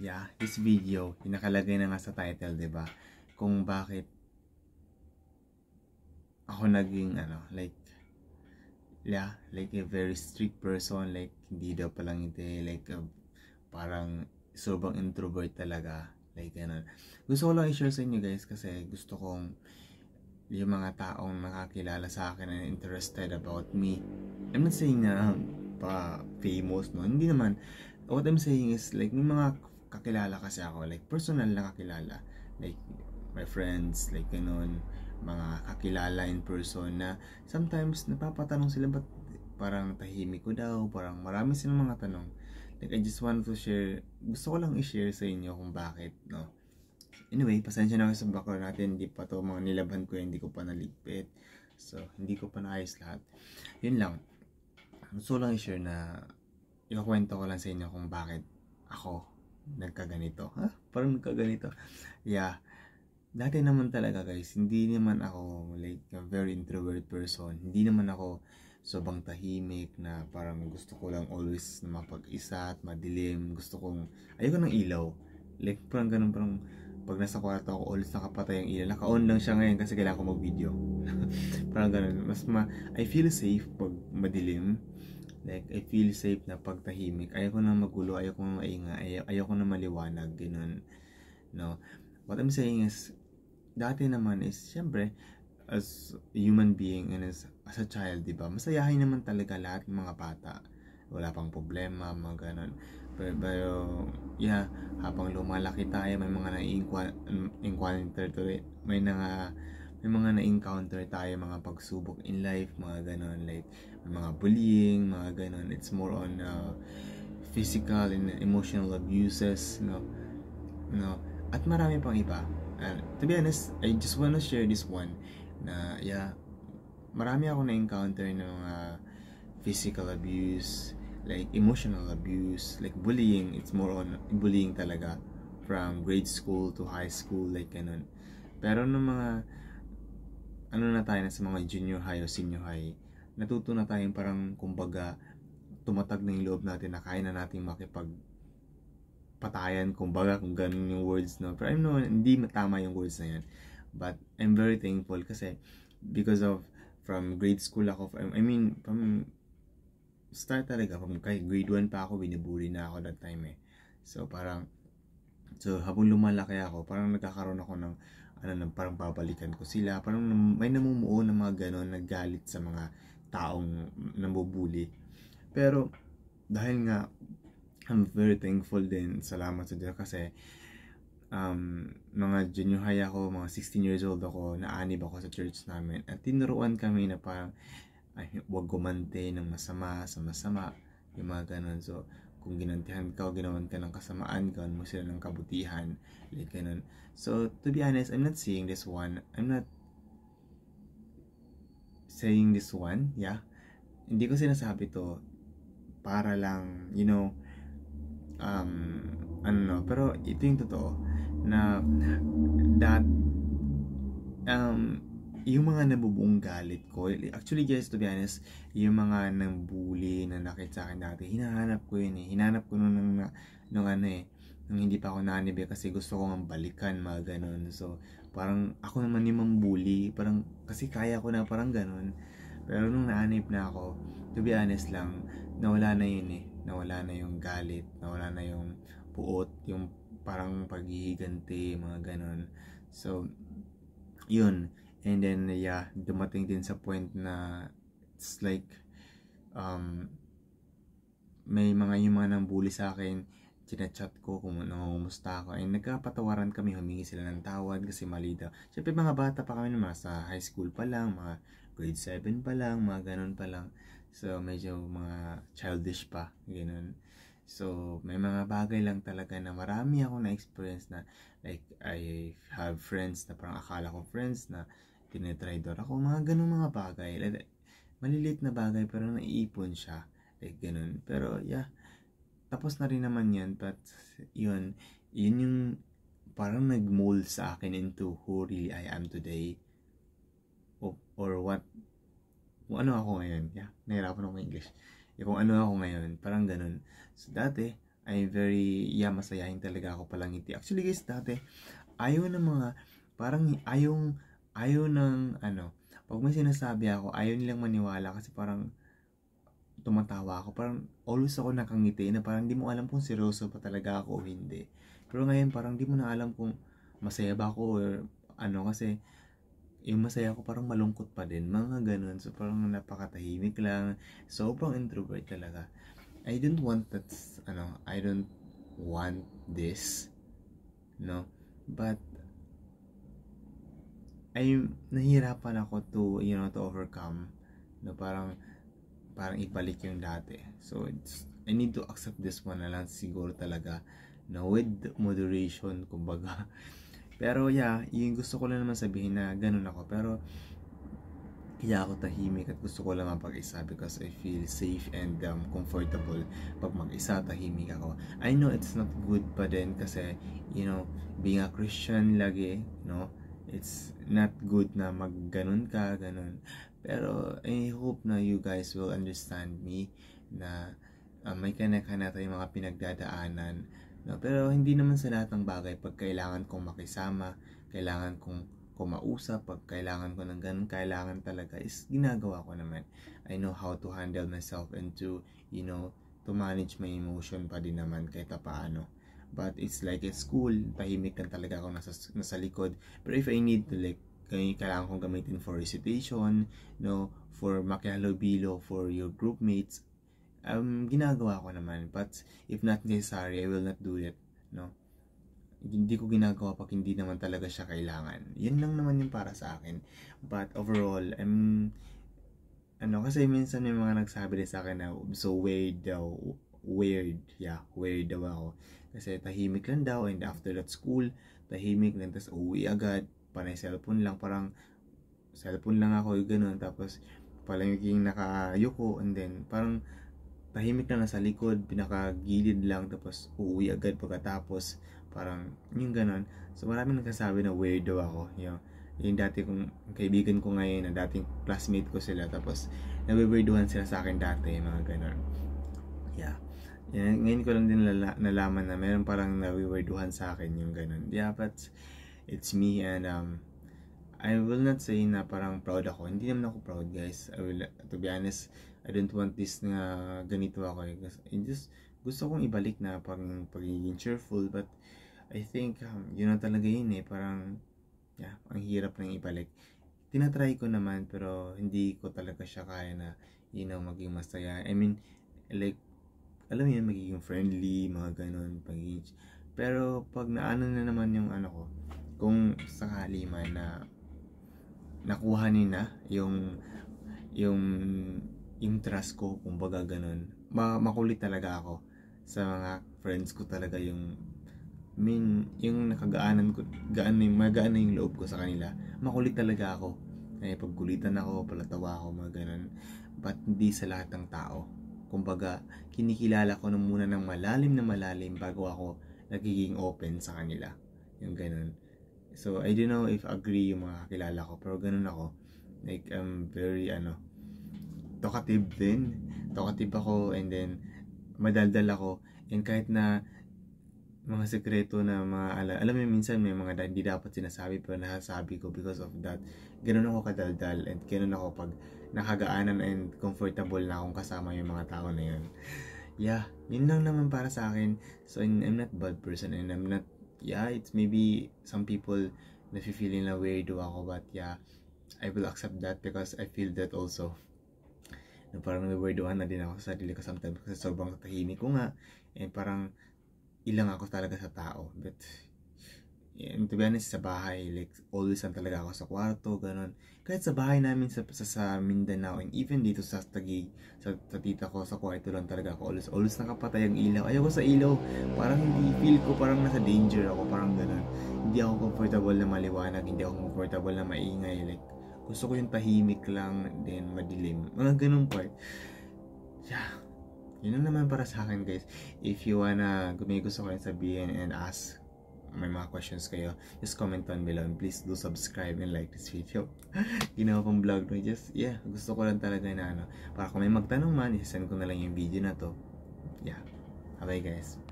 yeah, this video, yung nakalagay na nga sa title, 'di ba? Kung bakit ako naging like a very strict person, like hindi daw palang hindi, like parang sobrang introvert talaga, like ganun. Gusto ko lang i-share sa inyo guys kasi gusto kong yung mga taong nakakilala sa akin and interested about me. I'm not saying na pa famous, no? Hindi naman. What I'm saying is like may mga kakilala kasi ako, like personal na kakilala, like my friends, like ganun, mga kakilala in person na sometimes napapatanong sila ba't parang tahimik ko daw, parang marami silang mga tanong. Like I just want to share, gusto ko lang i-share sa inyo kung bakit, no? Anyway, pasensya na kayo sa background natin, hindi pa to mga nilaban ko, hindi ko pa naligpit, so hindi ko pa naayos lahat. Yun lang, gusto lang i-share na ikukwento ko lang sa inyo kung bakit ako nagkaganito. Parang nagkaganito. Yeah. Dati naman talaga guys, hindi naman ako like a very introvert person. Hindi naman ako sobrang tahimik na parang gusto ko lang always na mapag-isa at madilim. Ayoko ng ilaw. Like parang ganun, parang pag nasa kwarto ako, always nakapatay ang ilaw. Naka-on lang siya ngayon kasi kailangan ko mag-video. Parang ganun. I feel safe pag madilim. Like, I feel safe na pag tahimik. Ayoko na magulo, ayoko na maingay, ayoko na maliwanag, ganun. No? What I'm saying is, dati naman is, syempre, as a human being and as a child, diba? Masayahin naman talaga lahat ng mga bata. Wala pang problema, mga ganun. Pero yeah, habang lumalaki tayo, may mga na-encounter may mga na-encounter tayo, mga pagsubok in life, mga ganun, like may mga bullying, mga ganun. It's more on physical and emotional abuses, no, at marami pang iba. To be honest, I just wanna share this one na yeah, marami ako na-encounter ng mga physical abuse, like emotional abuse, like bullying. It's more on bullying talaga from grade school to high school, like ganun. Pero nung mga na tayo na sa mga junior high o senior high, natuto na tayong parang kumbaga tumatag na yung loob natin na kaya na natin makipag patayan, kumbaga kung ganun yung words, no. Pero I know hindi matama yung words na yan, but I'm very thankful kasi because of from grade school ako, I mean from start talaga, from kahit grade 1 pa ako, binibully na ako that time eh. So habang lumalaki ako, parang nagkakaroon ako ng parang babalikan ko sila, parang may namumuo ng mga ganon, naggalit sa mga taong nambubuli. Pero dahil nga I'm very thankful din, salamat sa Diyos kasi mga junior high ako, mga 16 years old ako, naanib ako sa church namin at tinuruan kami na parang huwag gumante ng masama sa masama, yung mga ganun. So kung ginantihan ka o ginawan ka ng kasamaan, gawin mo sila ng kabutihan, like ganun. So to be honest, I'm not saying this one, yeah, hindi ko sinasabi to para lang, pero ito yung totoo na yung mga nabubuong galit ko, actually guys, to be honest, yung mga nang bully na nakit sa akin dati, hinanap ko nung hindi pa ako nanib kasi gusto ko nga balikan, mga ganun. So parang ako naman yung mambully, parang kasi kaya ko na, parang ganun. Pero nung naanib na ako, to be honest lang, nawala na yung galit, nawala na yung puot, yung parang paghihiganti, mga ganun. So yun. And then yeah, dumating din sa point na it's like may yung mga nang bully sa akin, chinachat ko kung nangungumusta ako, and nagkapatawaran kami, humingi sila ng tawad kasi mali daw. Siyempre mga bata pa kami naman, sa high school pa lang, mga grade 7 pa lang, mga ganun pa lang. So medyo mga childish pa, ganun. So may mga bagay lang talaga na marami ako na-experience na like I have friends na parang akala ko friends na tinetrador ako, mga ganun mga bagay. Like, maliliit na bagay pero naiipon siya, like ganun. Pero yeah, tapos na rin naman yan, but yun yung parang nag-mold sa akin into who really I am today, or what, kung ano ako ngayon. Yeah, nahirapan ako ng English. Kung ano ako ngayon, parang ganun. So dati, I'm very, masayahin talaga ako palangiti. Actually guys, dati, ayaw ng mga, parang ayaw ng, pag may sinasabi ako, ayaw nilang maniwala kasi parang tumatawa ako. Parang always ako nakangiti na parang di mo alam kung seryoso pa talaga ako o hindi. Pero ngayon parang di mo na alam kung masaya ba ako or kasi yung masaya ko parang malungkot pa din. Mga ganun. So parang napakatahimik lang. Sobrang introvert talaga. I don't want that, I don't want this, no? But nahihirapan ako to, to overcome, no? Parang ibalik yung dati. So I need to accept this one na lang siguro talaga, no? With moderation, kumbaga. Pero yung gusto ko lang naman sabihin na ganun ako. Pero kaya ako tahimik at gusto ko lang mapag-isa because I feel safe and comfortable pag mag-isa, tahimik ako. I know it's not good pa din kasi, being a Christian lagi, it's not good na mag-ganun ka, ganun. Pero I hope na you guys will understand me na may kanya-kanya tayong mga pinagdadaanan. No? Pero hindi naman sa lahat ng bagay pag kailangan kong makisama, kailangan kong kumausap, pag kailangan ko ng ganun, kailangan talaga is ginagawa ko naman. I know how to handle myself and to manage my emotion pa din naman kahit paano. But it's like at school, tahimik lang talaga ako nasa likod. Pero if I need to kailangan kong gamitin for recitation, for makihalubilo, for your group mates, ginagawa ko naman. But if not necessary, I will not do it, hindi ko ginagawa pag hindi naman talaga siya kailangan. Yun lang naman yung para sa akin. But overall, kasi minsan may mga nagsabi din sa akin na so weird daw. Weird daw ako. Kasi tahimik lang daw and after that school, tahimik lang, tapos uwi agad, panay cellphone lang, parang cellphone lang ako, gano'n, tapos palaging nakayuko and then parang tahimik lang nasa likod, pinakagilid lang, tapos uuwi agad pagkatapos, parang yung ganon. So maraming nagsasabi na weird daw ako, yung dati kong kaibigan ko ngayon, na dating classmate ko sila, tapos nabiweirduhan sila sa akin dati, mga ganon. Ngayon ko lang din nalaman na meron parang nabiweirduhan sa akin yung ganon. But it's me and I will not say na parang proud ako. Hindi naman ako proud, guys. To be honest, I don't want this na ganito ako. Just gusto kong ibalik na pagiging cheerful, but I think talaga yun parang ang hirap nang ibalik. Tinatry ko naman pero hindi ko talaga siya kaya na maging masaya. I mean, like, alam mo yun, magiging friendly, mga ganun, pero pag naano na naman yung ko, kung sakali man na nakuha nila yung trust ko, kumbaga ganun, makulit talaga ako sa mga friends ko talaga, yung nakagaanan ko, magaan na yung loob ko sa kanila, makulit talaga ako. Pagkulitan ako, palatawa ako, mga ganun. But hindi sa lahat ng tao. Kumbaga, kinikilala ko na muna ng malalim bago ako nagiging open sa kanila. Yung ganun. So, I don't know if agree yung mga kakilala ko, pero ganun ako. Like, I'm very, talkative din. Talkative ako, and then, madaldal ako. And kahit na mga sekreto na alam mo minsan may mga hindi dapat sinasabi pero nasasabi ko because of that. Ganun ako kadaldal and ganun ako pag nakagaanan and comfortable na akong kasama yung mga tao na yun. Yun lang naman para sa akin. So I'm not bad person and I'm not, it's maybe some people nafe-feeling na weirdo ako, but I will accept that because I feel that also. Na parang weirdohan na din ako sa sarili ko sometimes kasi sobrang tahimik ko nga and parang ilang ako talaga sa tao. But to be honest, sa bahay, like always lang talaga ako sa kwarto, ganun. Kahit sa bahay namin sa Mindanao and even dito sa Taguig, sa tita ko, sa kwarto lang talaga ako. Always nakapatay ang ilaw. Ayoko sa ilaw. Parang hindi, feel ko parang nasa danger ako, parang ganun. Hindi ako comfortable na maliwanag, hindi ako comfortable na maingay. Like, gusto ko yung tahimik lang, then madilim. Mga ganun part. Yun lang naman para sa akin, guys. If you wanna, may gusto ko rin sabihin and ask, may mga questions kayo, just comment down below and please do subscribe and like this video. Ginawa kong vlog no, just gusto ko lang talaga na para kung may magtanong man, isend ko na lang yung video na to. Bye guys.